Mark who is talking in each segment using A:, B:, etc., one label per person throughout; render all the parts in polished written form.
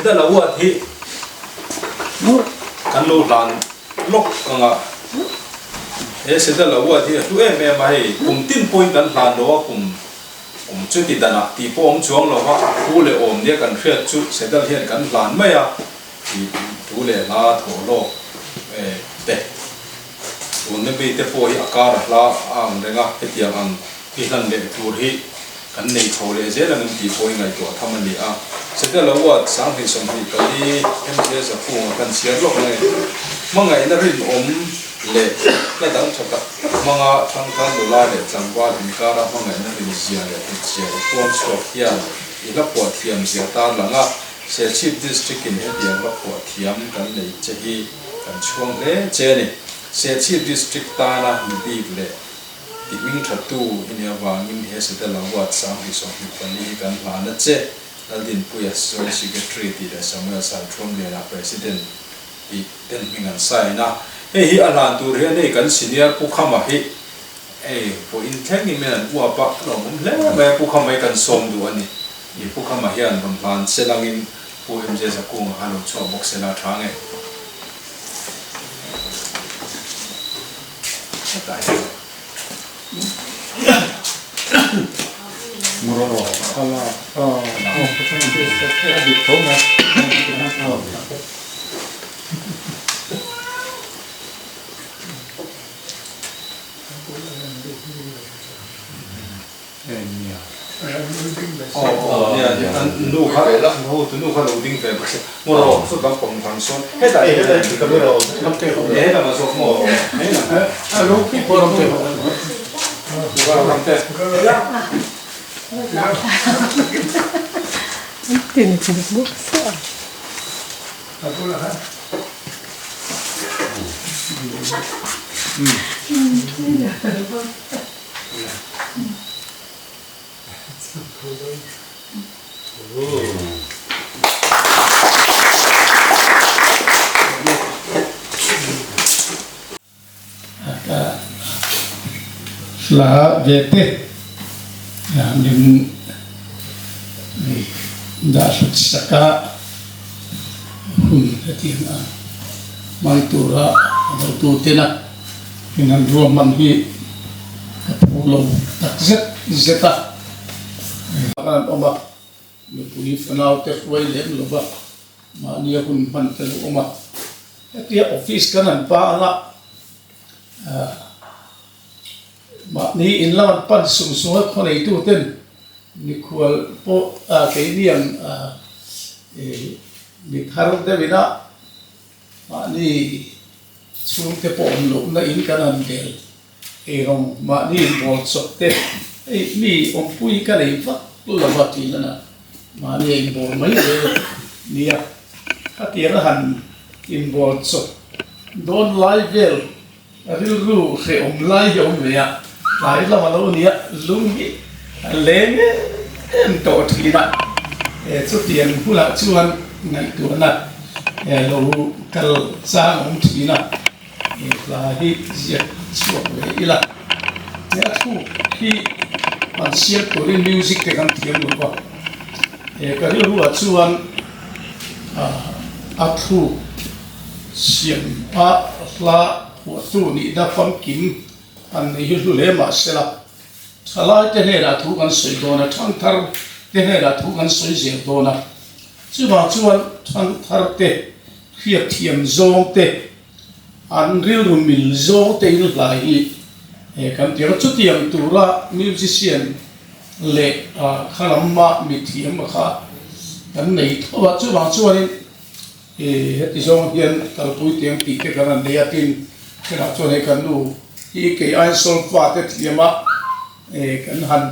A: seda lawa thi kan lo lan lok anga seda lawa thi tu mai tin point kan lan lo chu ti dana ti po chuang lo ha tu le dia kan khriat chu seda hian kan lan mai a ti tu le la tho lo te ne be te po hi akar la ang renga hetiang ang ki hlan le tur hi kan nei tho le je lang ti po ngai to thamani a seda lawa sang hi som hi kali MCS a fu kan siar lo ngai mangai na rin le la dang chaka manga thang dola le changwa din kara mangai na rin sia le sia pon stop hian ila po thiam sia ta langa se chief district in hetiang la po thiam kan nei che hi kan chuang le che ni se chief district ta na hi le ti wing thatu in ya wangin he se la wat sam hi so hi pani kan la na che aldin puya so secretary ti da Samuel Saltrom le la president i ten mingan sai na hi alan tur he nei kan senior pu khama hi po in thangi men wa pa no le me pu khama kan som du ani i pu khama hian ram plan selangin pu MJ sa kung halo cho box la thang
B: Moro ala di toma
A: nu kha la no tu nu kha loading fe ba moro so dam pom thang son he da ka mero he da ma so mo he na alo ko ram te
C: Tiene que ser
B: la vete nin da saka hetiang mai tura tu tena hinan ruaman hi kapulo takzet zeta kan oma ni pui fanau te foi lem loba ma ni kun man te oma etia office kanan pa ala ma ni in lawan pan sung sungat ko nei tu ten ni kual po ke ni ang ni thar de bina ma ni sung te po lo na in kanan del rong ma ni bol sok te ni pui ka nei va la va ti na ma ni bol mai de ni ya hatia han in bol sok don lai vel ril ru khe lai ya lai la malo ni lungi lenge em to thina chu tiang hula chuan ngai tu na lo kal sa om thina la hi zia chu ve ila ya thu hi man sial to music te kan tiang lo ba ka ri ru chuan a thu siam a la wa tu ni da fam kim an hi lu le ma sela thalai te ne ra thu kan soi dona thang thar te ne ra thu kan soi zel dona chu ba chuan thang thar te khiap thiam zong te an ril rum mil zo te il lai kan tiang chu tiang tura musician le khalamma mi thiam kha kan nei thawa chu ba chuan ti zong hian talpui tiang ti te kan an le atin kana chuan kan nu hi ke ai sol fa te thiama kan han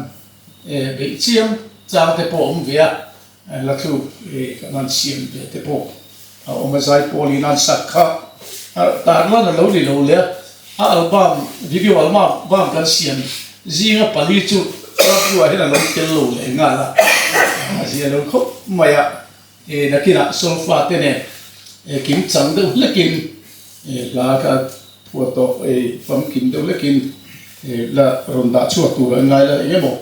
B: be chiam chang te po via la thu kan han siam te po o ma sai poli nan sakha tar la lo li lo le album video album bang kan siam zinga pali chu ra hena lo tel lo le nga la sia lo khop maya nakina sol fa te ne kim chang de lekin la ka photo fam kim de lekin la ronda chu tu ngai la emo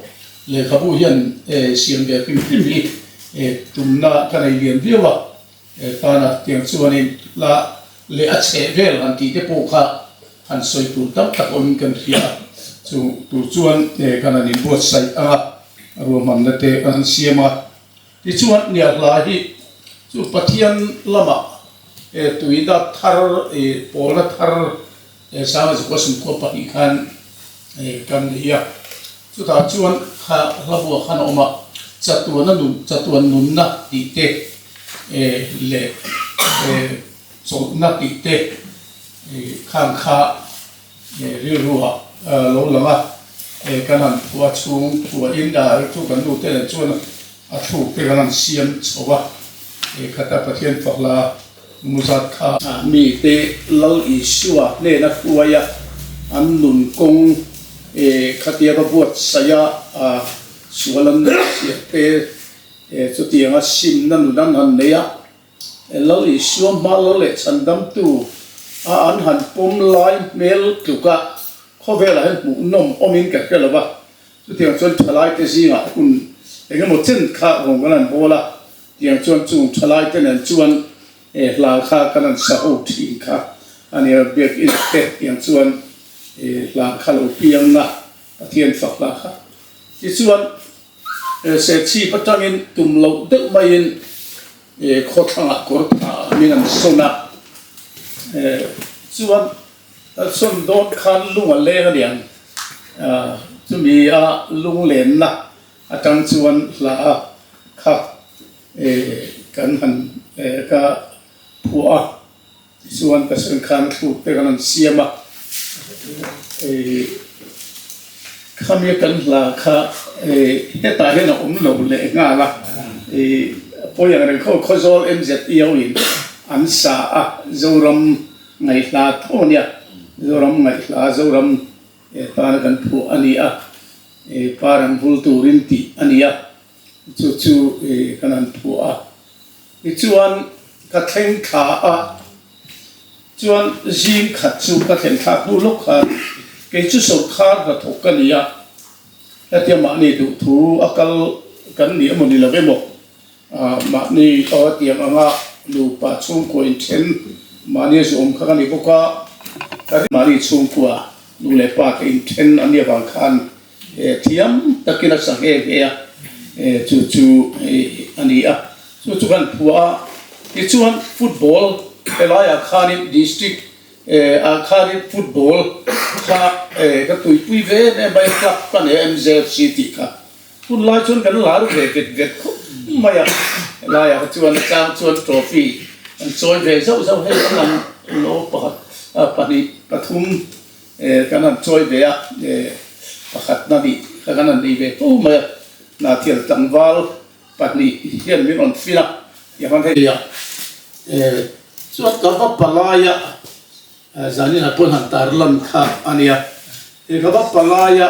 B: le khabu hian siam be kim hi tumna kanai lian viwa ta na tiang chuan in la le a che vel han ti te po kha han soi tu tam tak om kan ria chu tu chuan kana ni bot sai a ro man na te kan siama ti chuan nia la hi chu pathian lama tuida thar pola thar sama chu ko sim ko pa hi khan kan ria chu ta chuan kha labu khan oma chatuan nun na ti te le so na ti te khang kha ri ruwa lo lama kanan wa chung wa in da chu kan du te chuan a thu te kanan siam chowa khata pathian fakla muzat kha mi te lo I suwa le na fuaya an nun kong khatia ba buat saya sualan te chu tianga sim na nu dan han neya lo I suwa ma lo le chandam tu an han pom lai mel tuka khovela han mu nom omin ka kala ba chu tiang chon thalai te zinga kun engem mo chen kha rong kan bola tiang chon chu thalai te nan chuan la kha kan sa ho thi kha ani bek in te tiang chuan la kha lo piang na pathian fakla kha ti chuan se chi patangin tum lo de main khothanga korta minan sona chuan son don khan lunga le ga diang chu mi a lung len na atang chuan la kha kan han ka phua chuan ka sen khan thu te kan siama khamia kan la kha he ta he na lo le nga la poyang ren kho zol mz yawin an sa a zoram ngai la thonia zoram ngai la zoram ta kan phu ani a param bul turin ti ani a chu kanan phu a chuan ka theng kha a chuan jing khat chu ka theng kha bu lok kha ke chu so kha ka thok ka nia atia ma ni tu thu akal kan ni amoni la bemo ma ni to tiang anga lu pa chung ko in then ma ni so om kha ni boka ka ma ni chung kwa lu le pa ke in then ania ba khan thiam takina sa he ya chu ani a chu kan phua ti chuan football elaya khanin district a khanin football kha ka tui ve ne bai club ka ne MZFC ti ka kun lai chun kan la ru ve maya laya chuan chang chuan trophy an choi ve zo he kan lo pani pathum kanan choi ve a pakhat na ni kanan ni ve tu maya na thial tangwal pani hian min on fila ya kan he ya chuan ka va palaya zani na pon han tarlam kha ania ka va palaya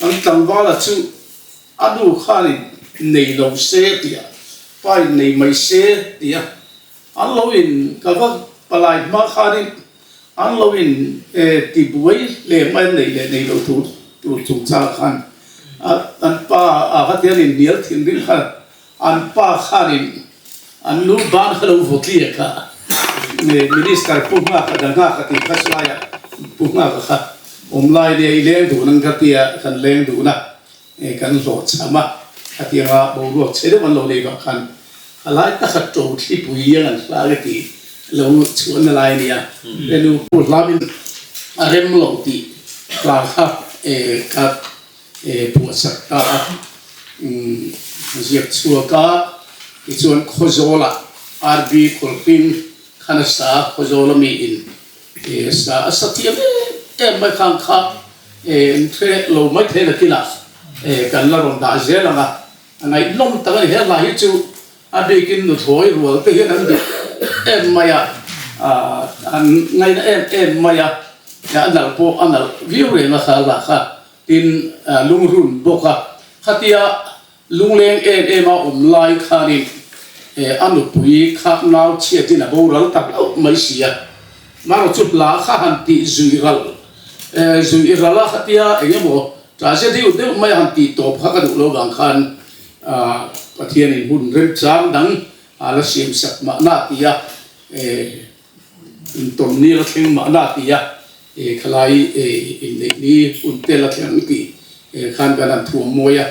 B: an tangwala chu adu khani nei lo se tia pai nei mai se tia an lo in ka va palai ma khani an lo in ti buai le mai nei lo tu chung cha khan an pa a ha tian in nial thin rin kha an pa khanin an lu ban khalo votli ka minister puma ka danga ka ti khaslaya puma ka omlai de ileng du nang ka tia kan leng du na kan lo chama atia bo ro chede man lo le ka khan alai ta khat to thi puiya an la ga ti lo chuan na lai nia lu pu lamin arem lo ti la kha ka pu sa ta ziak chua ka chuan khozola RB kolpin khana sa khozola mi in sa asatia mai khang kha tre lo mai the na kila kan la ron da zela nga ngai lom ta ga he la hi chu ade kin no thoi ro te he nan maya an ngai na maya ya anal po anal view re na kha la kha tin lungrun boka khatia lungleng ma lai khani anu pui kha nau chia tin a bo ral tak mai sia maro chup la kha han ti zuiral khatia engemo ta se di de mai han ti top kha ka du lo gang khan pathian in hun rem chang dang ala siam sak ma na tia in ton ni la theng ma na tia khalai in ni un te la theng ki khan kan thu moya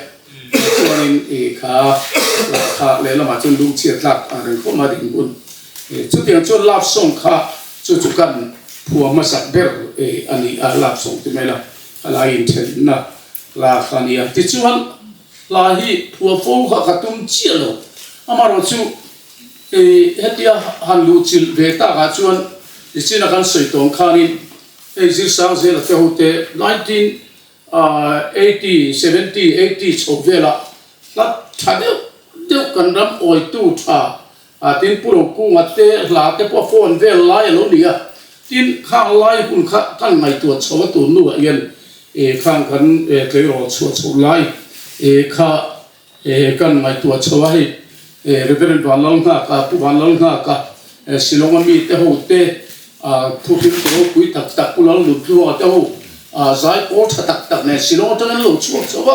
B: chuanin kha le la ma chun lu chia tlak an ko ma ding un chu tiang chu lap song kha chu kan phua ma sak ber ani a lap song ti mela khalai in chen na la khania ti chuan la hi phua fo kha khatum chia lo amaro chu hetia han lu chil ve ta ga chuan ichina kan soi tong khanin zir sang zel te hote 1980 70 80 chovela la thadeu deu kan ram oi tu tha tin puro ku ngate la te po phone vel lai lo nia tin khang lai hun kha kan mai tu chawa tu nu yen khang kan ke ro chu lai kha kan mai tu chawa hi reverend walong ha ka pu walong ha ka silonga mi te hote thu phim to kui tak pulang lu thu ta ho zai ko tak ne silong ta lu chu chawa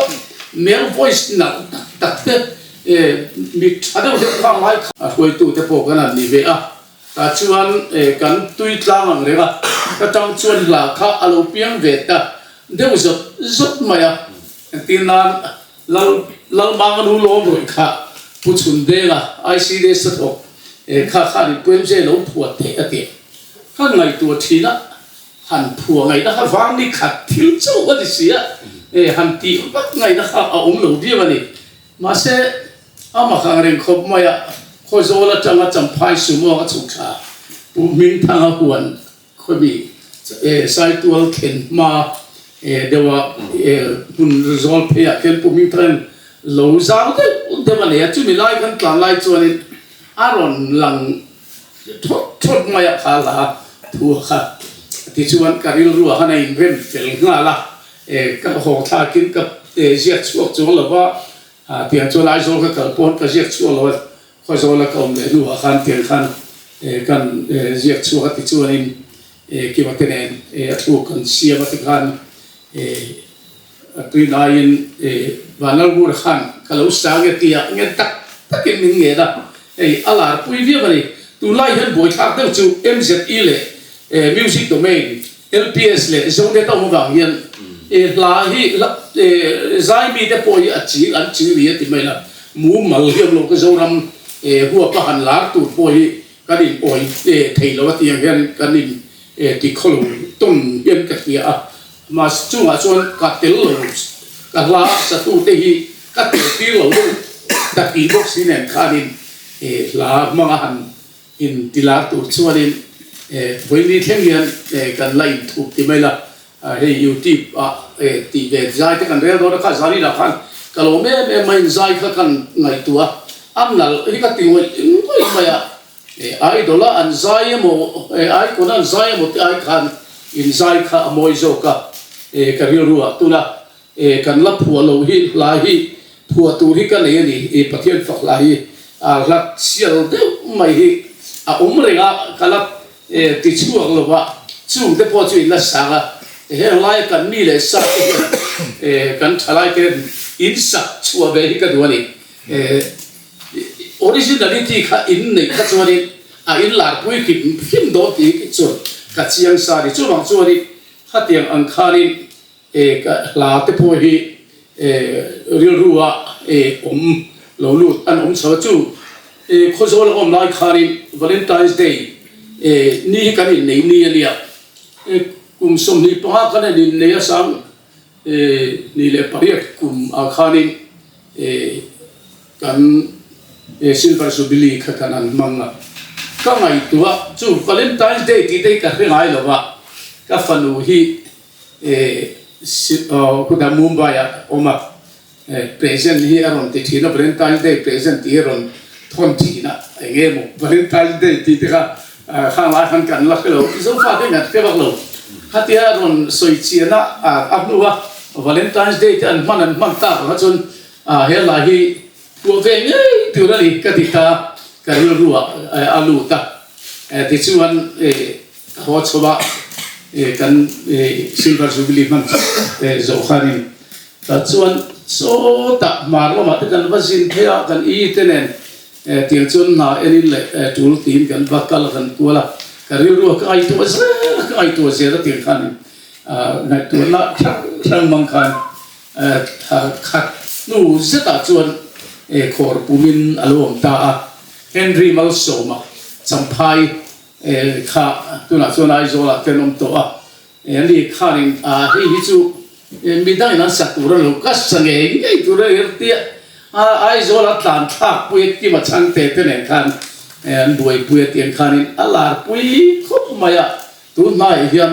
B: male voice na tak te mi thada de khang lai hoi tu te po kan ni ve a ta chuan kan tui tlang ang rega ka tang chuan la kha alo piang ve ta de zot maya tinan lal bang nu lo roi kha pu chun de la I see this to kha ni pem je lo phuat te ate kha ngai tu thina han phua ngai da ha wang ni khat thil chu wa di sia han ti bak ngai da kha a lo di ba ni ma se ama khang reng khop maya kho zo la changa cham phai su mo ka chu kha pu min thang a huan kho bi sai tual khen ma dewa pun result pe a ken pu min thang lo zau de ba le chu mi lai kan tlan lai chuan aron lang thot maya kha la thu kha ti chuan karil ruwa hana in rem fel nga la ka ho tha kin ka ziak chuak chu lo wa tiang chu lai zo ka kal pon ka ziak chu lo kho zo la ka om le nu khan tiang khan kan ziak chu ka ti chuan in ki ma te nen thu kan sia ma te khan tui nain vanal gur khan kalau sang ti ya nge tak takin min nge da ala pui vi ba ni tu lai han boi thak deu chu MZE le music domain LPS le zong de ta mo gang hian la hi la zai mi te poi a chi an chi ri ti mai la mu mal hiam lo ka zo ram huwa pa han lar tu poi ka din oi thei lo ti hian ka din ti kholo tum hian ka ti a mà chung à chuan ka tel lo ka la sa tu te hi ka tel ti lo ta ki box in en khanin la manga han in tila tu chuan in voi ni thengyan kan lai thu ti mai la he YouTube ti ve zai te kan re do kha zari la khan ka lo me mai zai kha kan ngai tua am nal hi ka ti ngoi mai ya ai dola an zai mo ai ko nan zai mo ti ai khan in zai kha moi zo ka ka ri ruwa tula kan la phua lo hi la hi phua tu hi ka nei ni pathian fak la hi a la sial de mai hi a renga kala ti chuak lo wa chu de po chu la sa ga he lai kan ni le sa kan thalai ke in sa chua ve hi ka duani originality kha in nei ka chuani a in la pui ki him do ti ki chu ka chiang sa ri chu bang chu ri hatiang ang khari ka la te po hi ril ruwa om lo lu an om sa chu kho zo la om lai khari Valentine's Day ni kan ni ni lia kum som ni pa kan ni ne sam ni le pariak kum a khari kan silver jubilee kha kanan manga ka ngai tua chu Valentine's Day ti te ka ngai lo wa ka fanu hi kuda Mumbai oma present hi aron ti thina Valentine's Day present hi aron thon thina enge mo Valentine's Day ti ka khang la khan kan la lo so fa te ngat ke bak lo hatia aron soi chiana apnuwa Valentine's Day an man ta ha chun he la hi pu ve nge tu ra li ka ti ta ka ru ruwa alu ta ti chuan ho choba kan silver jubilee man zo khanin ta chuan số tạ mà lo mà cái cần vaccine theo cần y thế này tiếng chuan na enin le tool team kan vakal kan kuala kari ru ka ai tu se da tiếng khan na tu la thang mang khan khat nu zeta chuan khor pumin alom ta Henry Malsoma champai kha tu na chuan ai zola tenom to ni khanin hi chu mi dai na satura lo ka sange ngai tu re tia ai zola tlan thak puet ki ma chang te te ne khan en buai puet tian khanin alar pui khop maya tu nai hian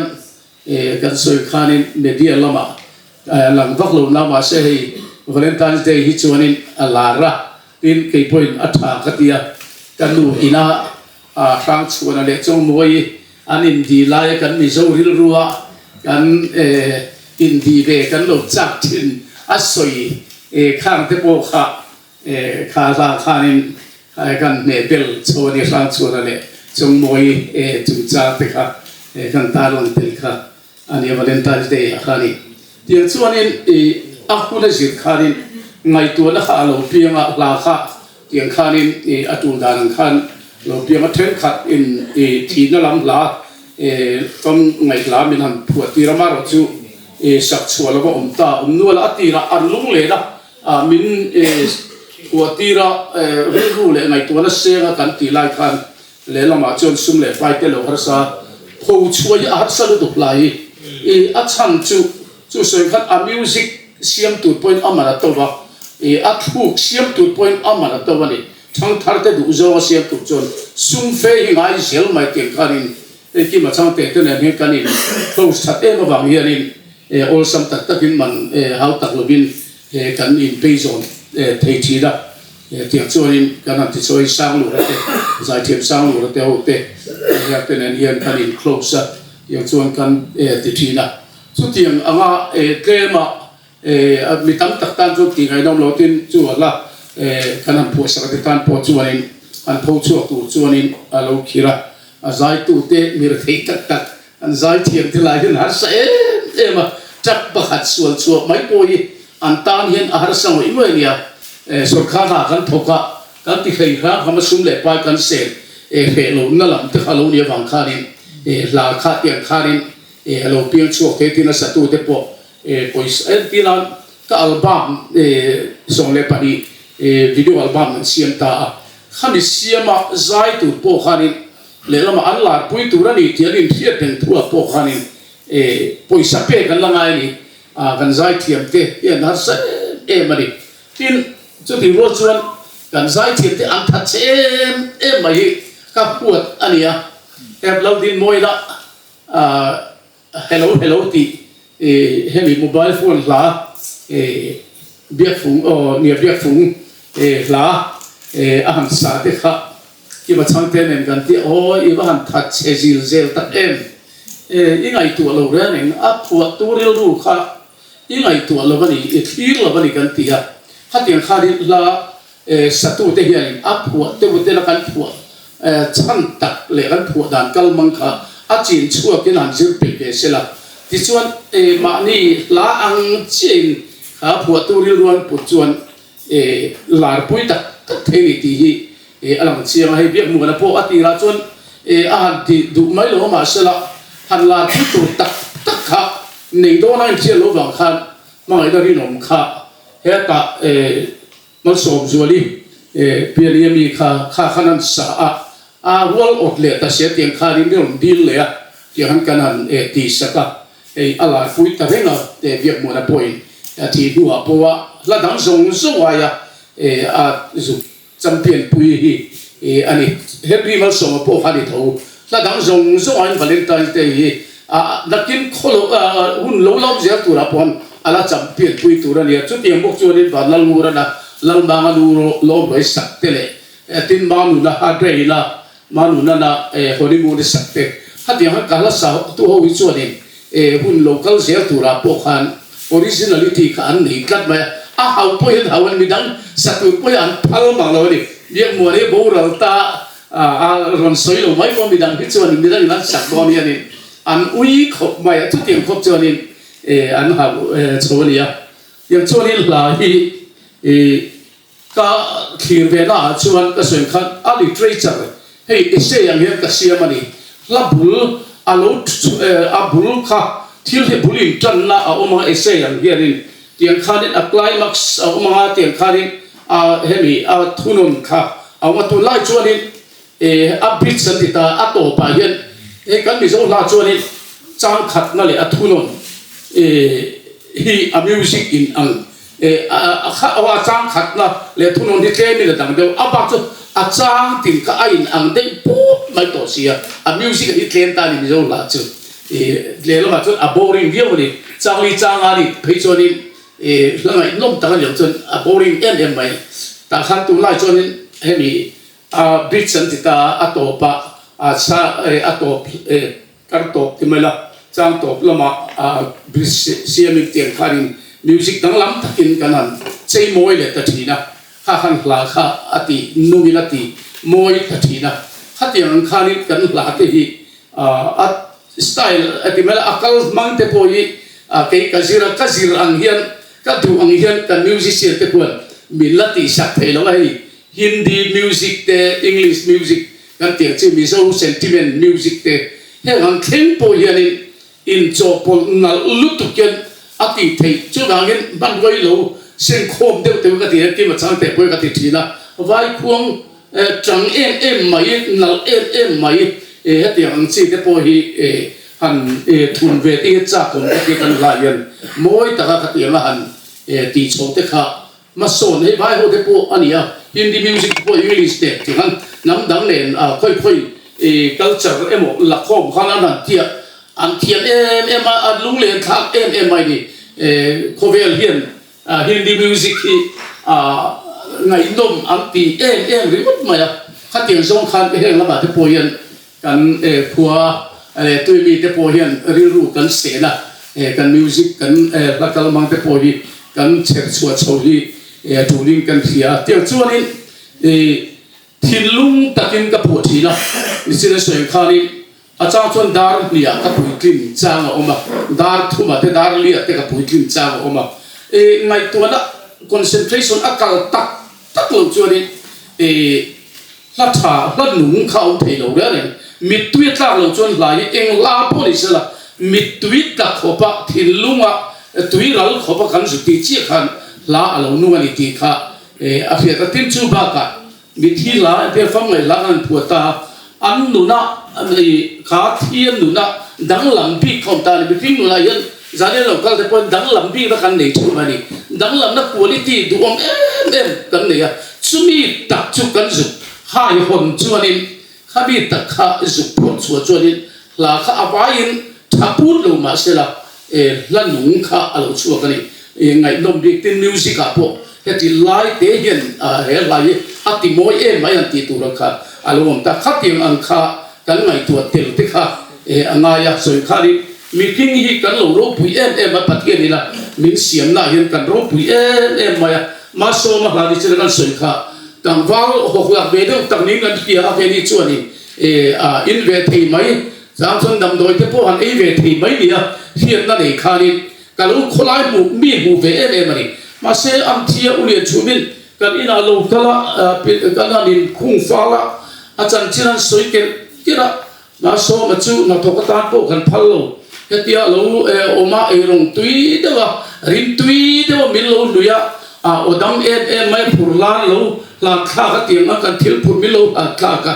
B: kan soi khanin media lama lang vak lo lama se hi Valentine's Day hi chuanin alara in ke point atha katia kanu ina tang chuan le chong moi anin di lai kan mi zo ril ruwa kan in di ve kan lo chak thin asoi khang te po kha kha la khanin kan ne bel choni sang chuan le chung moi chung cha te kha kan ta long tel kha ani Valentine's Day khani tiang chuanin akula zir khanin ngai tu la kha lo pianga la kha tiang khanin atul dan khan lo pianga then khat in thi na lam la kom ngai la min han phuati rama ro chu sak chua lo om ta nu la ati ra an lung le la min phuati ra ru le ngai tu na se nga kan ti lai khan le lama chon sum le pai te lo har sa pho chua ya hat sa lu du lai a chan chu soi khat a music siam tu point amana to ba a thuk siam tu point amana to ba ni thang thar te du zo siam tu chon sum fe hi ngai sel mai ke khanin ki ma chang te te ne kanin to sat e ma bang hianin all sam tak takin man how tak lovin kan in payzone thei chi da tiang chuanin kan ti choi sang lu te zai thiam sang lu te ho te ya te nen hian kanin close yang chuan kan ti thina chu tiang anga tlema mi tam tak tan chu ti ngai dom lo tin chu la kan han phu sa tan po chuanin an pho chu tu chuanin alo khira azai tu te mir thei tak tak an zai thiam ti lai hin har sa ema chak pakhat sual chu mai poi an tan hian a har sang oi mai nia sorkha na kan thoka kan ti khei kha khama sum le pa kan se he lo na lam te khalo ni wang khanin la kha tiang khanin alo piang chu te tin sa tu te po pois tilan ka album song le pani video album siam ta khani siama zai tu po khanin le lama alla pui tu rani tiarin thiat ten thua po khanin poisa pe kan langai ni kan zai thiam te yan har sa mani tin chu ti ro chuan kan zai thiam te an that em mai ka puat ania lo din moi la hello ti hemi mobile phone la biak phung nia biak phung la a han sa te kha ki ma chang te nen kan ti i ba han that che zil zel ta em i ngai tu lo re nen a phuat tu ril ru kha i ngai tu lo bani thir lo bani kan ti ha tiang kha ri la satu te hian a phuat te bu te la kan phuat chan tak le kan phuat dan kal mang kha a chin chua kin han zir pe pe se la ti chuan ma ni la ang chin kha phuat tu ril ruan pu chuan lar pui tak thei ni ti hi alang chiang hai biak mu na po ati ra chuan a han ti du mai lo ma se la han la thu tu tak kha nei do na chi lo wang khan ma ngai da ri nom kha he ta mal som zuali pmi kha khanan sa a wal ot le ta se tiang kha rin rom dil le a ti han kanan ti saka ala pui ta renga biak mu na point ti du a po la dang song so wa ya a zu champion pui hi ani Henry Malsoma po khani tho la dang zong an Valentine's Day hi nakin kholo hun lo lam zia tu ra pon ala champion pui tu ra ni chu tiang bok chu ni ba lal mu ra na lal ma nga lu lo roi sak te le tin ma nu la ha dei la ma nu na holi mu ni sak te ha tiang ha kala sa tu ho wi chu ni hun local zia tu ra po khan originality khan ni kat ma a hau po hin hawan mi dang satu po an phal ma lo ni biak mu ni bo ra ta ron soi lo mai ko mi dang hi chuan mi dang lan sak bo ni ani an ui khop mai chu tiang khop chuan in an ha chho ni ya yang chuanin la hi ka thlir ve na chuan ka soin khan a literature hei essay yang hian ka siam ani labul alo abul kha thil he bulin tan na a oma essay yang hianin tiang khanin a climax a oma tiang khanin a hemi a thunun kha a watu lai chuanin a bit san ta a to pa hian kan mi zo la chuanin chang khat na le a thunun hi a music in ang awa chang khat na le thunun hi tle mi le dang deu aba chu a chang tin ka ain ang dei pu mai to sia a music hi tlen ta ni zo la chu le lo ma chu a boring view ni chang li chang ani phei chu ni langai nom ta le chu a boring em mai ta khan tu lai chu ni he mi a bit san ti ta a to pa a sa a to kar to ti mai la chang to lama a siaming tiang kharin music dang lam takin kanan chei moi le ta thina kha khan hla kha ati nungin ati moi ta thina khatiang khanin kan hla te hi a style ati mela akal mang te poi ke kazir ang hian ka du ang hian kan musician te pon milati sak thei lo ai hindi music te english music kan tiang chi mi so sentiment music te he ang theng po hian in chopol nal lutuken ati thei chu dangin ban goi lo sen khom deu teu ka ti ki ma chang te poi ka ti thina vai khuang chang em mai nal em mai hati ang chi te po hi han thun ve ti cha kon ti kan la yan moi ta ka ti ma han ti chho te kha ma son he vai ho te po ania hindi music po english te ti han nam dang len khoi culture emo la khom khana na tia an thiam em a lung len thak em mai ni khovel hian hindi music hi ngai nom an ti em ri mut mai khatiang song khan he la ba te po hian kan phua tui mi te po hian ri ru kan se na kan music kan lakal mang te po hi kan cher chua chho hi tuning kan thia tiang chuanin thin lung takin ka pu thi na ni sina soin khani a chang chuan dar lia ka pui tlin chang a oma dar thuma te dar lia te ka pui tlin chang a oma ngai tuana concentration akal tak lo chuanin la tha la nung khau thei lo ra ne mit tuit la lo chuan lai eng la police la mit tuit ta khopa thin lunga tui ral khopa kan su ti chi khan la alo nu ani ti kha a fia ta tin chu ba ka mit hi la te fam ngai la an puata an nu na ani kha thiam nu na dang lam bi khom ta ni bi nu la yan zane lo kal te pon dang lam bi ra kan nei chu ma ni dang lam na quality du om em kan nei ya chumi tak chu kan zu hai hon chuanin khabi tak kha zu phot chu chuanin la kha awain thaput lo ma se la la nung kha alo chu ka ni ngai nom dik tin music a po heti lai te hian he lai ati moi mai an ti tu ra kha alo om ta khatim an kha kan ngai tu tel te kha angaya soi khari mi king hi kan lo ro pui em ma pathian ni la min siam na hian kan ro pui em mai ma so ma ha ni chira kan soi kha tang wal ho khla be do tang ning kan ti a ke ni chuani in ve thei mai zam chon dam doi te po han e ve thei mai ni a hian na nei kha ni ka lu kholai mu mi mu ve em ni ma se am thia uli chumin kan ina lo kala kan ani khung fala a chan chiran soi ke kira ma so ma chu na to ka ta po kan phal lo hetia lo oma e rong tui dewa rin tui dewa min lo luya odam mai phurlan lo la kha ka tiang kan thil phur min lo kha ka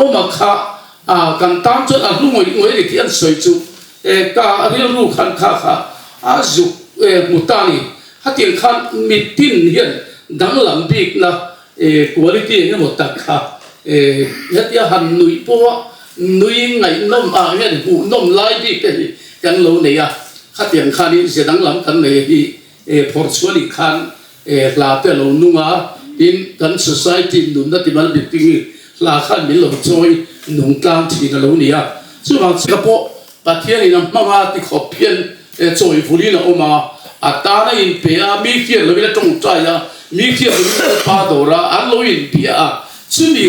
B: oma kha kan tam chu a lu ngoi ri tian soi chu ka ril ru khan kha zu mutani hatiang khan mitin hian dang lam bik na quality ne mo tak kha hetia han nui po nui ngai nom hian hu nom lai bi te kan lo nei khatiang khani se dang lam kan nei hi phor chuani khan la te lo nunga in kan society nun na ti mal bi ti la khan mi lo choi nung tang thi na lo nia chu ma ka po pathian in ma ti khop phian choi phuli na oma ata na in pe mi phian lo bi la tong chai ya mi phian lo pa do ra an lo in pia chu mi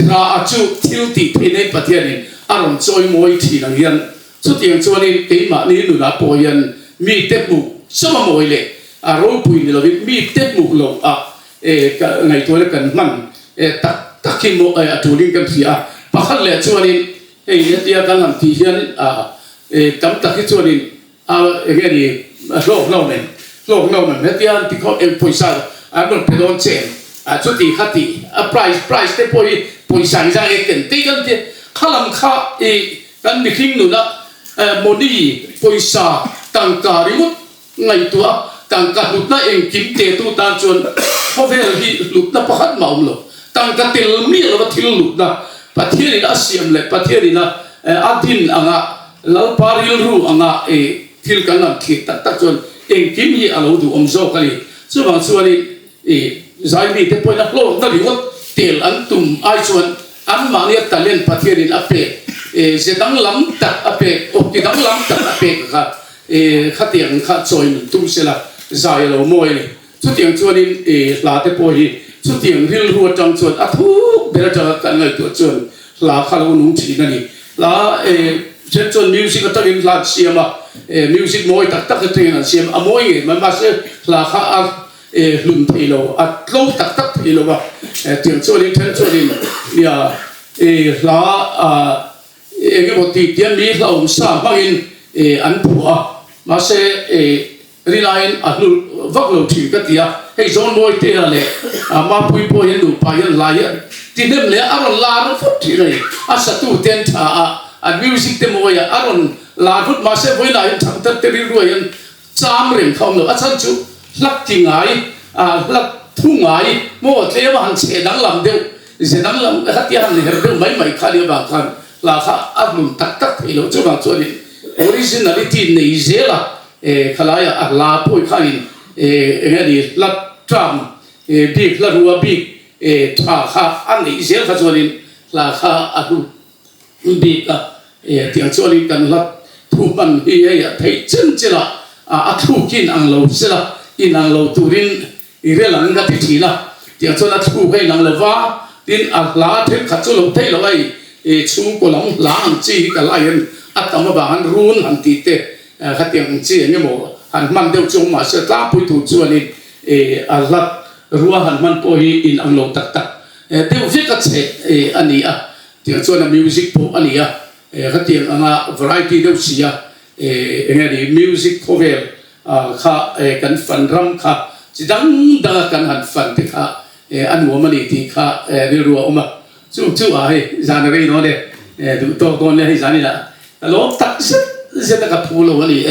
B: ra chu thil ti phine pathian in aron choi moi thi na hian chu tiang chuani ke ma ni nu na po yan mi te bu sama moi le role pui ni lo mi te mu lo ngai to le kan man tak khi mo tuling kan sia pakhat le chuanin ne tia kan lam ti hian kam tak hi chuanin nge ni lo men ne tia ti ko poisa non pedon chen chu ti khati price te poisa ja ken ti kan ti khalam kha kan ni khing nu na moni poisa tangka rimut ngai tua tangka lut na eng kim te tu tan chuan hovel hi lut na pakhat maum lo tangka tel mi lo thil lut na pathian in asiam le pathian in adin anga lal paril ru anga thil kan lam thi tak chuan eng kim hi alo du om zo kali chu bang chuan zai mi te poina lo na riwat tel an tum ai chuan an ma ni talent pathian in ape sedang lam tak ape ti dang lam tak ape ka khatiang kha choin tum sela zai lo moi ni chu tiang chuan in la te po hi chu tiang ril ru tang chuan a thu bera cha kan ngai tu chuan la kha lo nung chi na ni la chen chuan music ta in la siama music moi tak tak te na siam a moi ma ma se la kha a lun thei lo a lo tak tak thei lo ba tiang chuan in chen chuan in ya la cái một tí tiền mỹ là ông sa bằng in ăn phua mà sẽ relying ở lúc vắt lâu thì cái gì hay zone môi thế là lệ mà bui hiện đủ phải hiện lại thì nên lệ aron la nó phút thì này sát tu tiền thà music thế môi aron la phút mà sẽ với lại thằng tất tê rồi hiện chăm rèn không được sát chú lắc tiếng ai lắc thu ai mua thế mà hàng sẽ đáng làm đâu sẽ đáng làm cái gì hàng này đâu mấy khai đi bằng khăn là khá áp dụng tak tak thì lo cho bằng cho đi originality này dễ là khalaya la poi khain nghe đi lát tram big la rua big tha kha an này dễ kha cho đi là khá áp dụng big tiếng cho đi cần lát thu ban hi thấy chân chứ là thu kin ang lâu chứ là in ang lâu turin ire lang cái thì là tiếng cho là thu cái lang lâu va tin la thế khát cho lâu thấy lâu ấy chú của lòng lãng chi cả lại hiện ắt tao mà bảo hắn run hắn tít tê khát tiếng chi như mồ hắn man đều chung mà sẽ ta bùi thủ chuan in lát rùa hắn man bôi in ang long tak tak đều viết các chế anh ấy tiếng chuan là music po anh ấy khát tiếng ang variety đều xí nghe đi music cover khá cần phần ram khá chỉ đắng cần hắn phần thì khá anh muốn mà đi thì khá đi rùa mà chú ai gian cái nó đây tụi tôi con này gian này là lốp tắc rất là gặp phụ lỗ này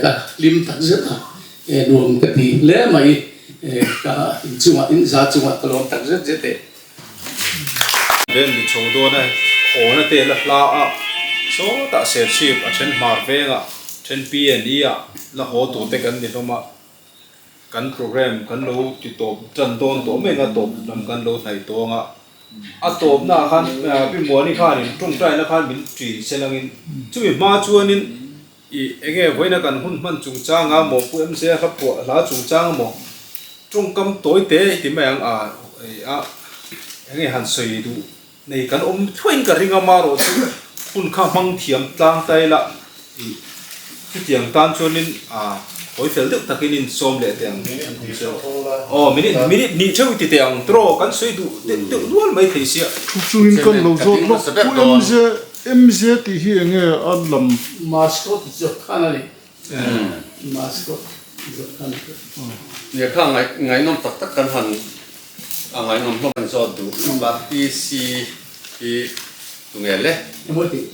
B: cả lim tắc rất là nuông cái gì lẽ mày cả chung in giá chung cái lốp tắc rất dễ tệ
A: bên bị châu đô này khổ nó tệ là la số ta sẽ chịu ở trên mar về à trên PNE à là họ tụ tệ cái gì đó mà cái program cái lâu thì tổ trần tôn tổ mình là tổ làm cái lâu này tổ ngạ top na khan pi mo ni khan tung trai na khan min tri selangin chui ma chuanin enge voina kan hun man chung changa mo pu em se kha po la chung chang mo tung kam toi te ti mang enge han soi du nei kan thuin ka ringa ma ro chu hun kha mang thiam tlang tai la ti tiang tan chuanin hoi fel được ta kinin som le tiang minute ni cheu ti tiang tro kan soi du de dual mai thei sia
C: chung kan lo zo lo MZ ti hi nge alam
B: mascot jo khana ni mascot jo khana
D: เนี่ยข้างไงน้องตักกันหันไงน้องมันจอดดูบางทีซีที่ตรงไหนเลย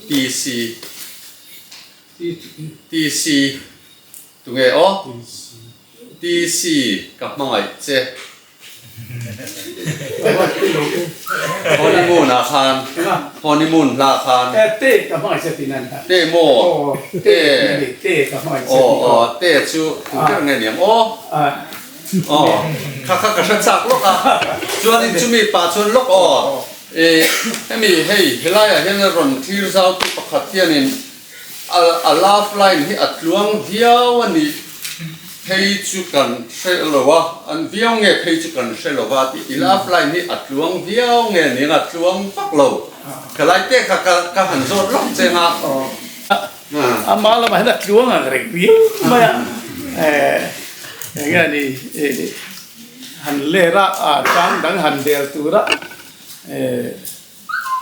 D: ทีซีตรงไหนอ๋อทีซีกับมาไงเจ้ฮอนีมูนอาคารฮอนีมูนราคาร
B: เต้กับมาไงเจ้าที่นั่นครับ
D: เต้โม
B: เต้กับมาไงเจ้า
D: เต้ชูตรงไหนเนี่ยอ๋อข้าก็ฉันสักลูกชวนจุมีป่าชวนลูกให้มีให้เฮลัยเห็นรอนที่เราตุกขัดเทียนินลาฟไลน์ที่อัดลวงเดียววันนี้ให้จุกันเชลวะอันเดียวเงี้ยให้จุกันเชลวะที่ลาฟไลน์ที่อัดลวงเดียวเงี้ยนี่อัดลวงฟักโลก็ไล่เตะก็หันโซนล็อกเจ้ามา
B: แล้วมาให้อัดลวงอะไรเบี้ยมา อย่างนี้หันเล่ระจางดังหันเดียวตัวละ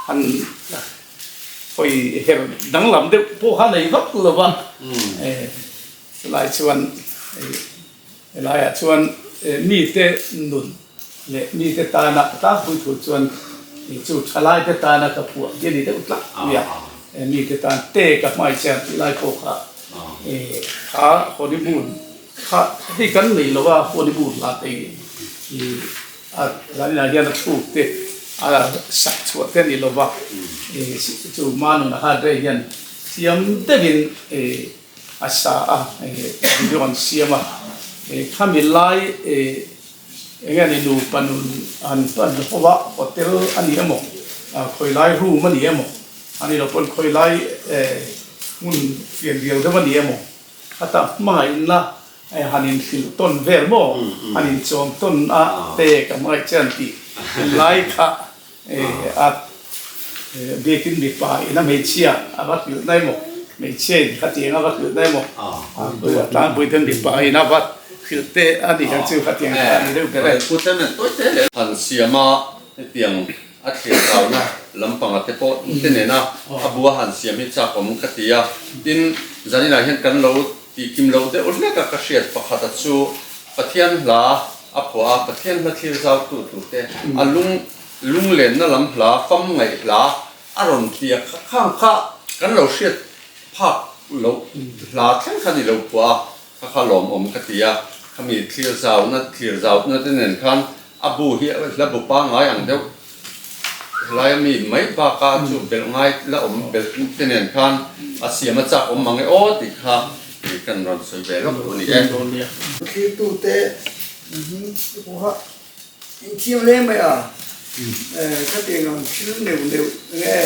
B: หันไปเห็นดังลำเดียวพวกหันในวัดตัวบ้างหลายชวนหลายชวนมีแต่นุ่นและมีแต่ตาหนักตาคุยถูกชวนจุดหลายแต่ตาหนักกับพวกยันนี่เด็กละเนี่ยมีแต่ตาเตะกับไม้เชือกหลายพวกขาคนที่บุญขาที่กันเลยหรือว่าคนที่บุญละเตะอะไรอย่างเงี้ยถูกเตะสักส่วนเท่านี้หรือว่าจูมานุนะฮะเรื่องเสียมเด็กอาสาดิฉันเสียมาข้ามีไล่อย่างนี้ดูปนุนอันตันเพราะว่าโฮเทลอันนี้มั้งคอยไล่รูมันนี้มั้งอันนี้เราเป็นคอยไล่มุนเกี่ยวเดียวแต่มันนี้มั้งถ้าไม่นะฮันนินฟิลต้นเวลโมฮันนินจอมต้นเตะกับไม่เจนตีไล่ค่ะเบกินบิปายนั่นไม่เชี่ยอาวัดอยู่ได้มั้งไม่เชี่ยขัดยังอาวัดอยู่ได้มั้งตัวตามไปถึงบิปายนะวัดคือเตะอันนี้กันชื่อขัดยังอันนี้เรื่องอะไร
D: พูดแต่เนี่ยตัวเตะหันเสียมาเตียงอัดเสียงเรานะลำปังอัดเตะโป๊ะเตะเนี่ยนะบัวหันเสียมิจ่าผมขัดยาดินจานี่นะเห็นกันเราตีกิมเราเตะอุลเล็กกับเชียร์ปะขัดชูปะเทียนลาอัปวะปะเทียนมาที่เราตัวเตะลุงเล่นนั่นลำลาฟังไงลาอารมณ์เตียข้างข้ากันเราเชียร์ภาคเราลาแข่งขันเราปัวข้าหลอมขัดยาขมีเทียร์เรานั่นเทียร์เรานั่นเน้นขันอาบูเฮียแล้วบุปผาง่ายอย่างเดียวลายมีไม่ปากาจูเบลง่ายแล้วเบลเน้นขันอาเซียมาจากมังไงโอ้ติค่ะกันรอนสวยเบลกับตัวนี้
E: คือตัวเตะพวกทีมเล่นไหมก็เตียงคิดเร็วเนี่ย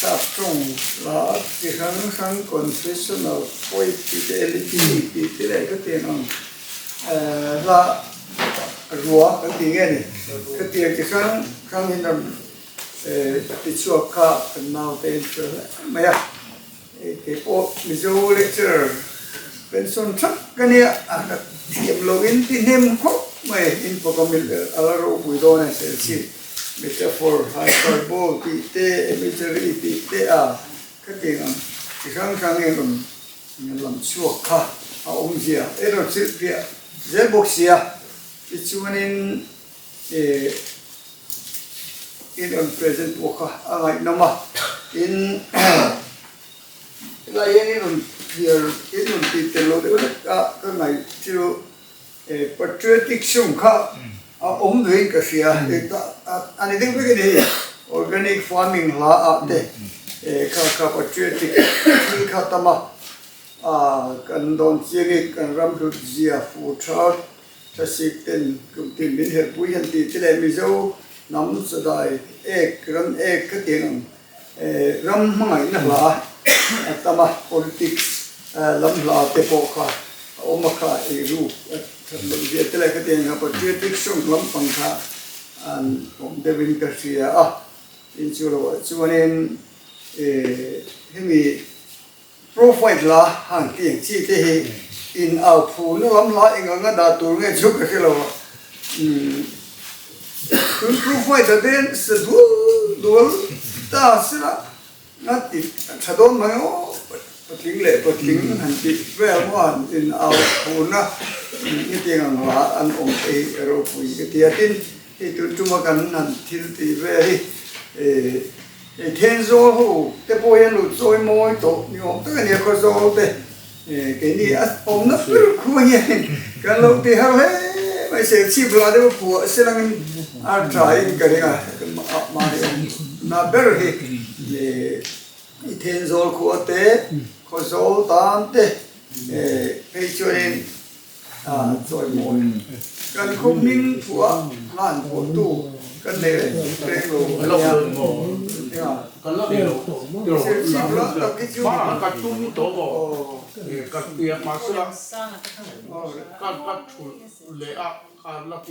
E: สับตรงแล้วที่ครั้งก่อนฟิชชั่นเอาไปที่เอลิที่ไหนก็เตียงละรัวก็เตียงนี่ก็เตียงที่ครั้งนี้นั่นติดชัวร์ข้าเป็นนาวเต็มเลยไม่อะเก็บโอ้มิโซเลคเชอร์เป็นส่วนชักกันเนี่ยเทียมโลกินที่เนมเขาไม่อินโปรแกรมอะไรเราคุยโดนเสียชีเมตาฟอร์ไฮเปอร์โบลปีเตเอมิเจอรี่ปีเตก็เก่งที่ครั้งเองมันลำชัวข้าเอาองเสียเราชื่อเพียเจ็บกเสียที่ชวนin present waka angai nama in la yani non here in non titelo de ka ngai tiro patriotic sung kha doing ka sia ani ding be ni organic farming la te ka patriotic kha tama kan don chiang kan ram ru zia fu tha tasik ten kum tin min her pui han ti tele mi zo nắm sờ đại ram cái tiếng ram mang cái là tama politics lam la te po kha oma kha ru việt te la cái tiếng ha patriotic song lam pang kha an om devin ka sia in chulo chuanin hemi profile la hang tiếng chi te hi in au phu no lam la enga da tur nge chu ka kheloคุณครูไฟจะเดินสะดวกดูตาสิละนัดติดถ้าโดนมาโอ้ปะทิ้งเลยปะทิ้งหันติดแววว่าอินเอาปูนะนี่เตียงหัวอันองเอเราปุยก็เตียตินที่จุมากันนั่นทิลตีเวรีเทนโซหูแต่พอเห็นหลุดโซยมอยโตนี่ผมตั้งเนี่ยก็โซเตแค่นี้ผมนับคุยกันเราตีฮะเลยไม่เสียชีพเราได้ว่าผัวเสียงทรายกันเองมาเนี่ยน่าเบอร์ฮีเทนโซลขัวเตะข้อโซลตามเตะไปช่วยช่วยมวยกันคุมนิ่งผัวล้านผัวตู้กันเลยเร่งลงเนี่ยกันแล้วเดี๋ยวเสียชีพเราตะกี้ช่วย
B: กัดตุ้มโตบ่กัดเปียกมาซะกัดถูเลยอ่ะกัดลัก